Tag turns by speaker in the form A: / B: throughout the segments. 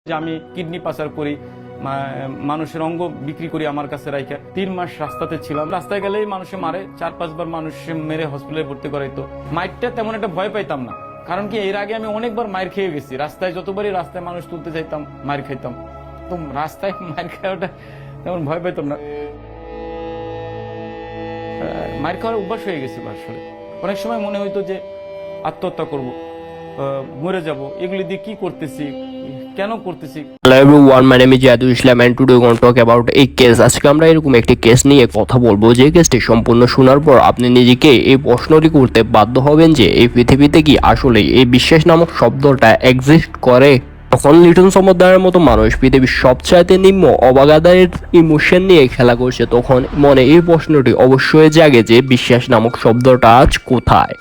A: যে আমি কিডনি পাচার করি, মানুষের অঙ্গ বিক্রি করি আমার কাছে রাইখা 3 মাস রাস্তাতে ছিলাম। রাস্তায় গেলেই মানুষে মারে, 4-5 বার মানুষ মেরে হসপিটালে ভর্তি করাইতো। মাইরটা তেমন একটা ভয় পাইতাম না, কারণ কি এর আগে আমি অনেকবার মাইর খেয়ে গেছি। রাস্তায় যতবারই রাস্তায় মানুষ তুলতে যাইতাম মাইর খাইতাম, তো রাস্তায় মাইর খাওয়াটা তেমন ভয় পাইতাম না। মাইর খাওয়ার অভ্যাস হয়ে গেছিল। আসলে অনেক সময় মনে হইতো যে আত্মহত্যা করব, মরে যাব, এগুলি দিয়ে কি করতেছি, কেন করতেছি।
B: Hello everyone, my name is Jadu Islam and today we going to talk about a case. আজকে আমরা এরকম একটি কেস নিয়ে কথা বলবো যে কেসটি সম্পূর্ণ শোনার পর আপনি নিজেকে এই প্রশ্নটি করতে বাধ্য হবেন যে এই পৃথিবীতে কি আসলে এই বিশ্বাস নামক শব্দটা এক্সিস্ট করে। তখন লিটন সমুদ্রের মতো মানুষ পৃথিবীর সবচাইতে নিম্ন অবাগাদারের ইমোশন নিয়ে খেলা করছে, তখন মনে এই প্রশ্নটি অবশ্যই জাগে যে বিশ্বাস নামক শব্দটা আজ কোথায়।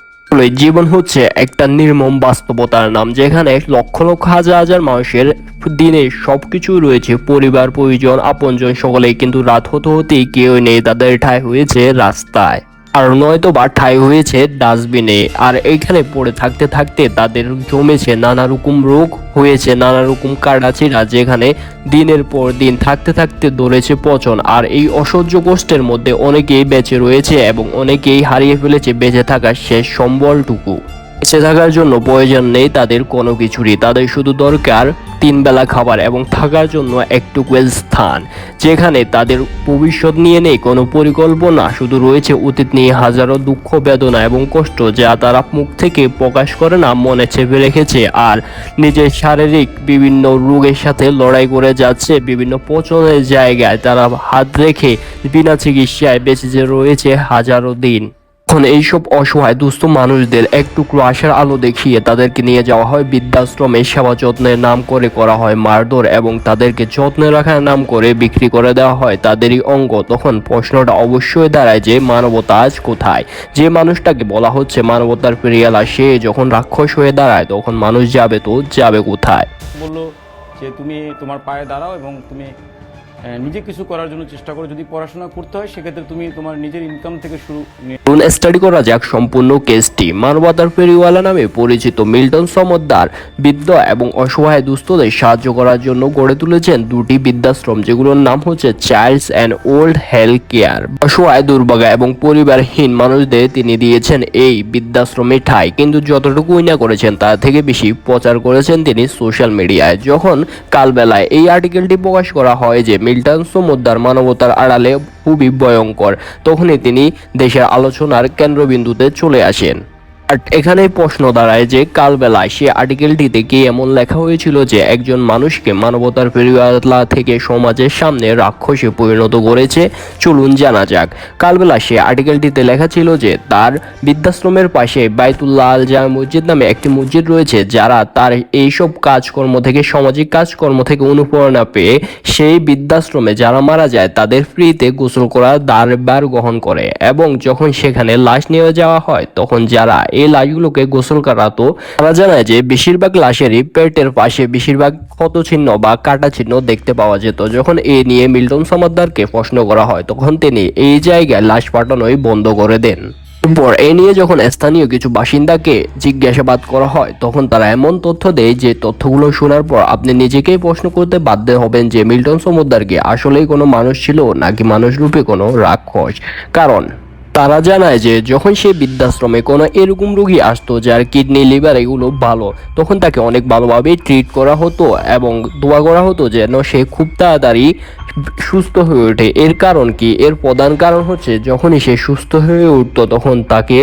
B: জীবন হচ্ছে একটা নির্মম বাস্তবতার নাম, যেখানে লক্ষ লক্ষ হাজার হাজার মানুষের দিনে সবকিছু রয়েছে, পরিবার, পরিজন, আপনজন সকলেই, কিন্তু রাত হতে হতেই কেউ নেই, তাদের ঠাঁই হয়েছে রাস্তায়, আর নয়তো বা ঠাঁই হয়েছে ডাস্টবিনে। আর এইখানে পড়ে থাকতে থাকতে তাদের জমেছে নানা রকম রোগ, হয়েছে নানা রকম কাটাছিড়া, যেখানে দিনের পর দিন থাকতে থাকতে ধরেছে পচন। আর এই অসহ্য কষ্টের মধ্যে অনেকেই বেঁচে রয়েছে এবং অনেকেই হারিয়ে ফেলেছে বেঁচে থাকার শেষ সম্বলটুকু। বেঁচে থাকার জন্য প্রয়োজন নেই তাদের কোনো কিছুরই, তাদের শুধু দরকার 3 বেলা খাবার এবং থাকার জন্য একটুকু স্থান, যেখানে তাদের ভবিষ্যৎ নিয়ে নেই কোনো পরিকল্পনা, শুধু রয়েছে অতীত নিয়ে হাজারো দুঃখ, বেদনা এবং কষ্ট, যা তারা মুখ থেকে প্রকাশ করে না, মনে চেপে রেখেছে। আর নিজের শারীরিক বিভিন্ন রোগের সাথে লড়াই করে যাচ্ছে, বিভিন্ন পচনের জায়গায় তারা হাত রেখে বিনা চিকিৎসায় বেঁচে রয়েছে হাজারো দিন। এখন এইসব অসহায় দুস্থ মানুষদের এক টুকরো আশার আলো দেখিয়ে তাদেরকে নিয়ে যাওয়া হয় বৃদ্ধাশ্রমে, সেবা যত্নের নাম করে করা হয় মারধর এবং তাদেরকে যত্নে রাখার নাম করে বিক্রি করে দেওয়া হয় তাদেরই অঙ্গ। তখন প্রশ্নটা অবশ্যই দাঁড়ায় যে মানবতা আজ কোথায়। যে মানুষটাকে বলা হচ্ছে মানবতার ফেরিয়ালা, সে যখন রাক্ষস হয়ে দাঁড়ায় তখন মানুষ যাবে তো যাবে কোথায়।
A: বললো যে তুমি তোমার পায়ে দাঁড়াও এবং তুমি নিজে কিছু করার জন্য চেষ্টা করো, যদি পড়াশোনা করতে হয় সেক্ষেত্রে তুমি তোমার নিজের ইনকাম থেকে শুরু।
B: স্টাডি করা যাক সম্পূর্ণ কেসটি। মানবতার ফেরিওয়ালা নামে পরিচিত মিল্টন সমদ্দার বৃদ্ধ এবং অসহায় দুস্থদের সাহায্য করার জন্য গড়ে তুলেছেন 2টি বৃদ্ধাশ্রম, যেগুলোর নাম হচ্ছে child's and old health care. অসহায়, দুর্ভাগা এবং পরিবারহীন মানুষদের তিনি দিয়েছেন এই বৃদ্ধাশ্রমে ঠাঁই, কিন্তু যতটুকুই না করেছেন তার থেকে বেশি প্রচার করেছেন তিনি সোশ্যাল মিডিয়ায়। যখন কালবেলায় এই আর্টিকেলটি প্রকাশ করা হয় যে মিল্টন সমদ্দার মানবতার আড়ালে খুবই ভয়ঙ্কর, তখনই তিনি দেশের আলোচনার কেন্দ্রবিন্দুতে চলে আসেন। আর এখানে প্রশ্ন দাঁড়ায় যে কালবেলায় সে আর্টিকেলটিতে কি এমন লেখা হয়েছিল যে একজন মানুষকে মানবতার ফেরিওয়ালা থেকে সমাজের সামনে রাক্ষসে পরিণত করেছে। চলুন জানা যাক। কালবেলা সে আর্টিকেলটিতে লেখা ছিল যে তার বৃদ্ধাশ্রমের পাশে বাইতুল্লাহ আল জামে মসজিদ নামে একটি মসজিদ রয়েছে, যারা তার এইসব কাজকর্ম থেকে, সামাজিক কাজকর্ম থেকে অনুপ্রেরণা পেয়ে সেই বৃদ্ধাশ্রমে যারা মারা যায় তাদের ফ্রিতে গোসল করার দায়ভার গ্রহণ করে, এবং যখন সেখানে লাশ নিয়ে যাওয়া হয় তখন যারা এই লাশগুলোকে গোসল করাতো তারা জানায় যে বেশিরভাগ লাশেরই পেটের পাশে বেশিরভাগ ক্ষত চিহ্ন বা কাটা চিহ্ন দেখতে পাওয়া যেত। যখন এ নিয়ে মিল্টন সমদ্দারকে প্রশ্ন করা হয় তখন তিনি এই জায়গায় লাশ পাঠানোই বন্ধ করে দেন। এরপর এ নিয়ে যখন স্থানীয় কিছু বাসিন্দাকে জিজ্ঞাসাবাদ করা হয় তখন তারা এমন তথ্য দেয় যে তথ্যগুলো শোনার পর আপনি নিজেকেই প্রশ্ন করতে বাধ্য হবেন যে মিল্টন সমদ্দার কি আসলেই কোনো মানুষ ছিল নাকি মানুষরূপী কোনো রাক্ষস। কারণ তারা জানায় যে যখন সে বৃদ্ধাশ্রমে কোনো এরকম রোগী আসতো যার কিডনি, লিভার এগুলো ভালো, তখন তাকে অনেক ভালোভাবে ট্রিট করা হতো এবং দোয়া করা হতো যেন সে খুব তাড়াতাড়ি সুস্থ হয়ে ওঠে। এর কারণ কি? এর প্রধান কারণ হচ্ছে যখনই সে সুস্থ হয়ে উঠতো তখন তাকে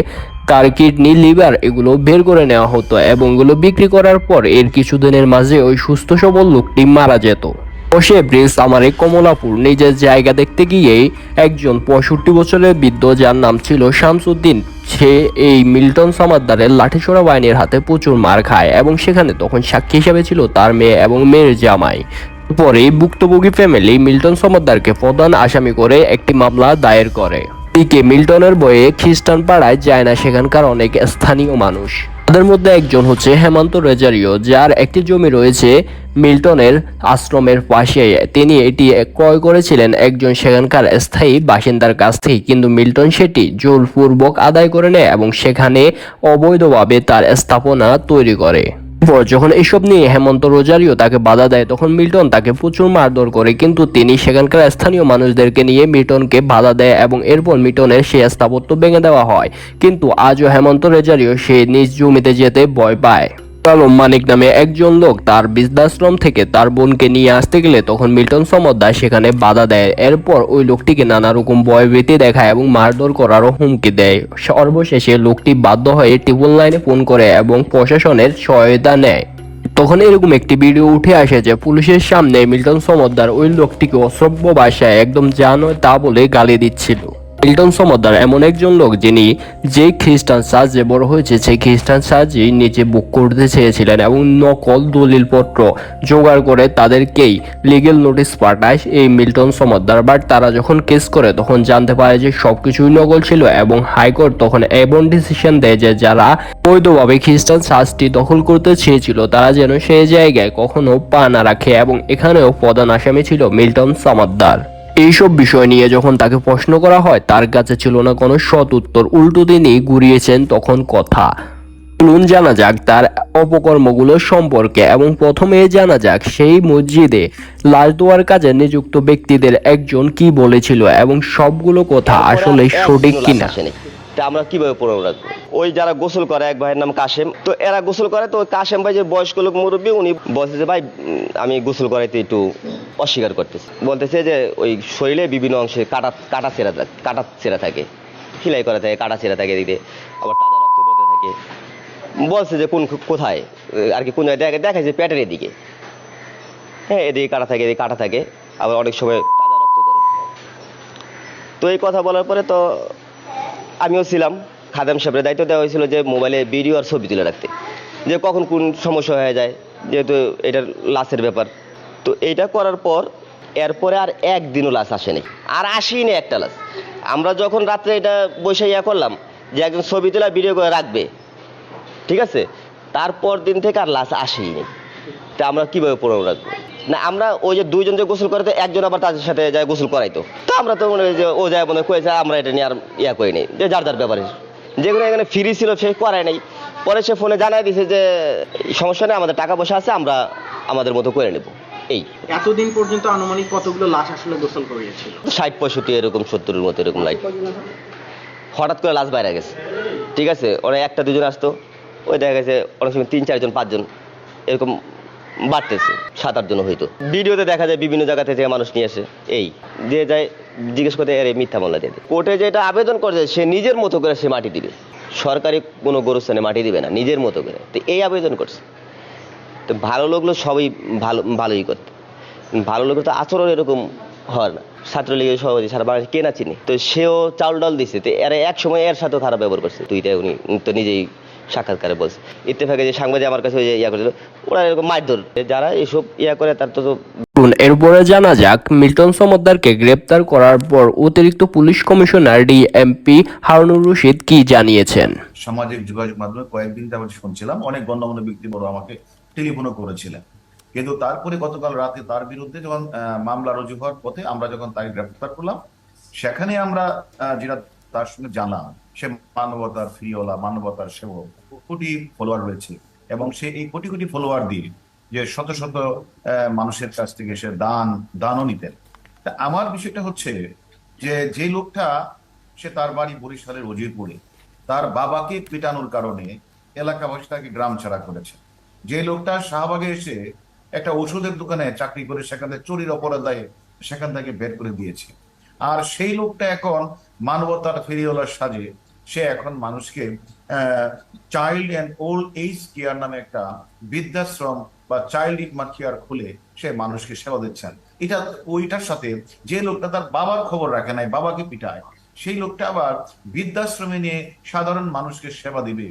B: তার কিডনি, লিভার এগুলো বের করে নেওয়া হতো এবং এগুলো বিক্রি করার পর এর কিছুদিনের মাঝে ওই সুস্থ সবল লোকটি মারা যেত। বসে ব্রিজ আমার কমলাপুর নিজের জায়গা দেখতে গিয়েই একজন 65 বছরের বৃদ্ধ, যার নাম ছিল শামসুদ্দিন, সে এই মিল্টন সমদ্দারের লাঠিসোঁড়া বাহিনীর হাতে প্রচুর মার খায় এবং সেখানে তখন সাক্ষী হিসেবে ছিল তার মেয়ে এবং মেয়ের জামাই। পরে ভুক্তভোগী ফ্যামিলি মিল্টন সমদ্দারকে প্রধান আসামি করে একটি মামলা দায়ের করে। এদিকে মিল্টনের বয়ে খ্রিস্টান পাড়ায় যায় না সেখানকার অনেক স্থানীয় মানুষ। তাদের মধ্যে একজন হচ্ছে হেমন্ত রেজারিও, যার একটি জমি রয়েছে মিল্টনের আশ্রমের পাশে। তিনি এটি ক্রয় করেছিলেন একজন সেখানকার স্থায়ী বাসিন্দার কাছ থেকে, কিন্তু মিল্টন সেটি জোরপূর্বক আদায় করে নেয় এবং সেখানে অবৈধভাবে তার স্থাপনা তৈরি করে। পর যখন এসব নিয়ে হেমন্ত রোজারিও তাকে বাধা দেয় তখন মিল্টন তাকে প্রচুর মারধর করে, কিন্তু তিনি সেখানকার স্থানীয় মানুষদেরকে নিয়ে মিল্টনকে বাধা দেয় এবং এরপর মিল্টনের সেই স্থাপত্য ভেঙে দেওয়া হয়। কিন্তু আজও হেমন্ত রোজারিও সে নিজ জমিতে যেতে ভয় পায়। আলম মানিক নামে একজন লোক তার বৃদ্ধাশ্রম থেকে তার বোনকে নিয়ে আসতে গেলে তখন মিল্টন সমদ্দার সেখানে বাধা দেয়। এরপর ওই লোকটিকে নানা রকম ভয়ভীতি দেখায় এবং মারধর করারও হুমকি দেয়। সর্বশেষে লোকটি বাধ্য হয়ে ট্রিপল নাইনে ফোন করে এবং প্রশাসনের সহায়তা নেয়। তখন এরকম একটি ভিডিও উঠে আসে যে পুলিশের সামনে মিল্টন সমদ্দার ওই লোকটিকে অশ্রব্য ভাষায় একদম যা নয় তা বলে গালি দিচ্ছিল। মিল্টন সমদ্দার এমন একজন লোক যিনি যে খ্রিস্টান চার্চে বড় হয়েছে সেই খ্রিস্টান চার্চই নিজে বুক করতে চেয়েছিলেন এবং নকল দলিলপত্র জোগাড় করে তাদেরকেই লিগেল নোটিশ পাঠায় এই মিল্টন সমদ্দার। বাট তারা যখন কেস করে তখন জানতে পারে যে সবকিছুই নকল ছিল এবং হাইকোর্ট তখন এমন ডিসিশন দেয় যে যারা বৈধভাবে খ্রিস্টান চার্চটি দখল করতে চেয়েছিল তারা যেন সেই জায়গায় কখনো পা না রাখে, এবং এখানেও প্রধান আসামি ছিল মিল্টন সমদ্দার। এইসব বিষয় নিয়ে যখন তাকে প্রশ্ন করা হয় তার কাছে ছিল না কোনো সৎ উত্তর, উল্টো তিনি ঘুরিয়েছেন তখন কথা। চলুন জানা যাক তার অপকর্মগুলো সম্পর্কে, এবং প্রথমে জানা যাক সেই মসজিদে লাশ দেওয়ার কাজে নিযুক্ত ব্যক্তিদের একজন কি বলেছিল এবং সবগুলো কথা আসলে সঠিক কিনা।
C: তা আমরা কিভাবে প্রমাণ রাখবো? ওই যারা গোসল করে, এক ভাইয়ের নাম কাশেম, তো এরা গোসল করে, তো কাশেম ভাই যে বয়স্ক লোক মুরব্বী, উনি বলছে যে ভাই আমি গোসল করাইতে একটু অস্বীকার করতেছি, বলতেছে যে ওই শরীরে বিভিন্ন অংশে কাটা ছেঁড়া থাকে, সেলাই করা থাকে, কাটা ছেঁড়া থাকে, এদিকে আবার তাজা রক্ত পড়তে থাকে। বলছে যে কোথায় আর কি, কোন জায়গায় দেখা যায় পেটের এদিকে, হ্যাঁ এদিকে কাটা থাকে, এদিকে কাটা থাকে, আবার অনেক সময় তাজা রক্ত পড়ে। তো এই কথা বলার পরে তো আমিও ছিলাম, খাদেম সাহেবের দায়িত্ব দেওয়া হয়েছিল যে মোবাইলে ভিডিও আর ছবি তুলে রাখতে, যে কখন কোন সমস্যা হয়ে যায়, যেহেতু এটার লাশের ব্যাপার। তো এইটা করার পর এরপরে আর একদিনও লাশ আসেনি, আর আসেনি একটা লাশ। আমরা যখন রাত্রে এটা বসে করলাম যে একজন ছবি তোলা ভিডিও করে রাখবে, ঠিক আছে, তারপর দিন থেকে আর লাশ আসেনি। তা আমরা কিভাবে প্রমাণ রাখবো? না আমরা ওই যে দুইজন যে গোসল করে, তো একজন আবার তাদের সাথে যায় গোসল করাইতো, তো আমরা তো মনে হয় যে ও যায় মনে করেছে, আমরা এটা নিয়ে আর করি নাই, যে যার যার ব্যাপারে যেগুলো এখানে ফ্রি ছিল সে করায় নাই। পরে সে ফোনে জানাই দিছে যে সমস্যা নেই, আমাদের টাকা পয়সা আছে, আমরা আমাদের মতো করে নেব। এই
D: এতদিন পর্যন্ত আনুমানিক কতগুলো লাশ আসলে গোসল করিয়েছিল?
C: 60-65 এরকম 70-এর মতো এরকম লাইট। হঠাৎ করে লাশ বাইরে গেছে, ঠিক আছে, ওরা একটা দুজন আসতো, ওই দেখা গেছে অনেক সময় 3-4 জন 5 জন এরকম বাড়তেছে, 7-8 জন হইতো। ভিডিওতে দেখা যায় বিভিন্ন জায়গা থেকে মানুষ নিয়ে আসে, এই দিয়ে যায় জিজ্ঞেস করতে, এর মিথ্যা মামলা দিয়ে দেয়। কোর্টে যেটা আবেদন করছে সে নিজের মতো করে সে মাটি দিবে, সরকারি কোনো গোরস্থানে মাটি দিবে না, নিজের মতো করে। তো এই আবেদন করছে। তো ভালো লোকগুলো সবই ভালোই করতো, ভালো লোক তো আচরণ এরকম হয় না। ছাত্রলীগের সভাপতি সারা বাংলাদেশ কে না চিনি, তো সেও চাউল ডাল দিচ্ছে, তো এরা এক সময় এর সাথেও খারাপ ব্যবহার করছে। উনি তো নিজেই সাক্ষাৎকারে বলছে। ইত্তেফাকে যে সাংবাদিক আমার কাছে করেছিল, ওরা এরকম মারধর, যারা এসব করে তার তো
B: এরপরে জানা যাক মিল্টন সমদ্দারকে গ্রেপ্তার করার পর অতিরিক্ত police commissioner DMP Harunur Rashid কি জানিয়েছেন।
E: সামাজিক যোগাযোগ মাধ্যমে কয়েকদিন যাবত শুনছিলাম, অনেক গণ্যমান্য ব্যক্তি বড় আমাকে টেলিফোনও করেছিলেন, কিন্তু তারপরে গতকাল রাতে তার বিরুদ্ধে যখন মামলা রুজু হওয়ার পথে আমরা যখন তাকে গ্রেপ্তার করলাম, সেখানে আমরা যেটা তার সঙ্গে জানলাম, সে মানবতার ফিরিওয়ালা, মানবতার সেবক, কোটি ফলোয়ার রয়েছে, এবং সে এই কোটি কোটি ফলোয়ার দিয়ে যে শত শত মানুষের কাছ থেকে সে দানও নিতেন। তা আমার বিষয়টা হচ্ছে যে লোকটা, সে তার বাড়ি বরিশালের উজিরপুরে, তার বাবাকে পিটানোর কারণে এলাকাবাসী তাকে গ্রাম ছাড়া করেছে। যে লোকটা শাহবাগে এসে একটা ওষুধের দোকানে চাকরি করে সেখান থেকে চুরির অপরাধে সেখান থেকে বের করে দিয়েছে, আর সেই লোকটা এখন মানবতার ফেরিওয়ালার সাজে সে এখন মানুষকে child and old age care নামে একটা বৃদ্ধাশ্রম বা চাইল্ড কেয়ার খুলে সে মানুষকে সেবা দিচ্ছেন। এটা ওইটার সাথে যে লোকটা তার বাবার খবর রাখে নাই, বাবাকে পিটায়, সেই লোকটা আবার বৃদ্ধাশ্রমে নিয়ে সাধারণ মানুষকে সেবা দিবে,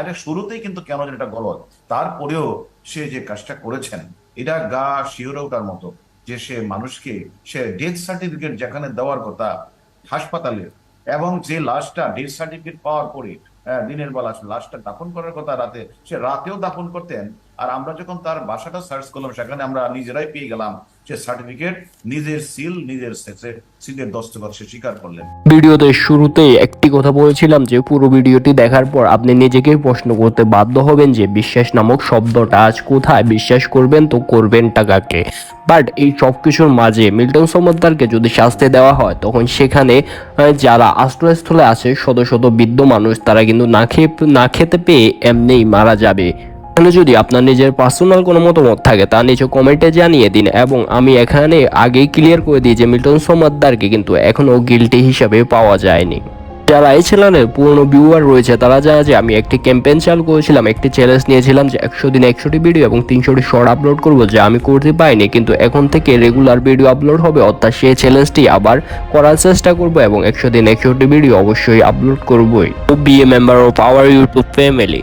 E: এটা শুরুতেই কিন্তু কেন যেন এটা গলত। তারপরেও সে যে কাজটা করেছেন, এটা গা শিহরে ওঠার মতো, যে সে মানুষকে সে ডেথ সার্টিফিকেট যেখানে দেওয়ার কথা হাসপাতালে, এবং যে লাশটা ডেথ সার্টিফিকেট পাওয়ার পরে দিনের বেলা লাশটা দাফন করার কথা রাতে, সে রাতেও দাফন করতেন, আর আমরা যখন তার বাসাটা সার্চ করলাম সেখানে আমরা নিজেরাই পেয়ে গেলাম সে সার্টিফিকেট, নিজের সিল, নিজের সিলের দস্তখত সে স্বীকার করলেন।
B: ভিডিওতে শুরুতেই একটি কথা বলেছিলাম যে পুরো ভিডিওটি দেখার পর আপনি নিজেকেই প্রশ্ন করতে বাধ্য হবেন যে বিশ্বাস নামক শব্দটা আজ কোথায়, বিশ্বাস করবেন তো করবেন টাকাকে। বাট এই সব কিছুর মাঝে মিল্টন সমদ্দারকে যদি শাস্তি দেওয়া হয় তখন সেখানে যারা আশ্রয়স্থলে আছে শত শত বৃদ্ধ মানুষ তারা কিন্তু না খেতে পেয়ে এমনিই মারা যাবে। এখানে যদি আপনার নিজের পার্সোনাল কোনো মতামত থাকে তা নিচে কমেন্টে জানিয়ে দিন, এবং আমি এখানে আগেই ক্লিয়ার করে দিই যে মিল্টন সমদ্দারকে কিন্তু এখনো গিল্টি হিসাবে পাওয়া যায়নি। যারা এই চ্যানেলের পুরনো ভিউয়ার রয়েছে তারা জানে যে আমি একটি ক্যাম্পেইন চালু করেছিলাম, একটি চ্যালেঞ্জ নিয়েছিলাম যে 100 দিনে 100টি ভিডিও এবং 300টি শর্ট আপলোড করব, যা আমি করতে পাইনি, কিন্তু এখন থেকে রেগুলার ভিডিও আপলোড হবে, অর্থাৎ সেই চ্যালেঞ্জটি আবার করার চেষ্টা করব এবং 100 দিনে 100টি ভিডিও অবশ্যই আপলোড করবই। To be a member of our YouTube family.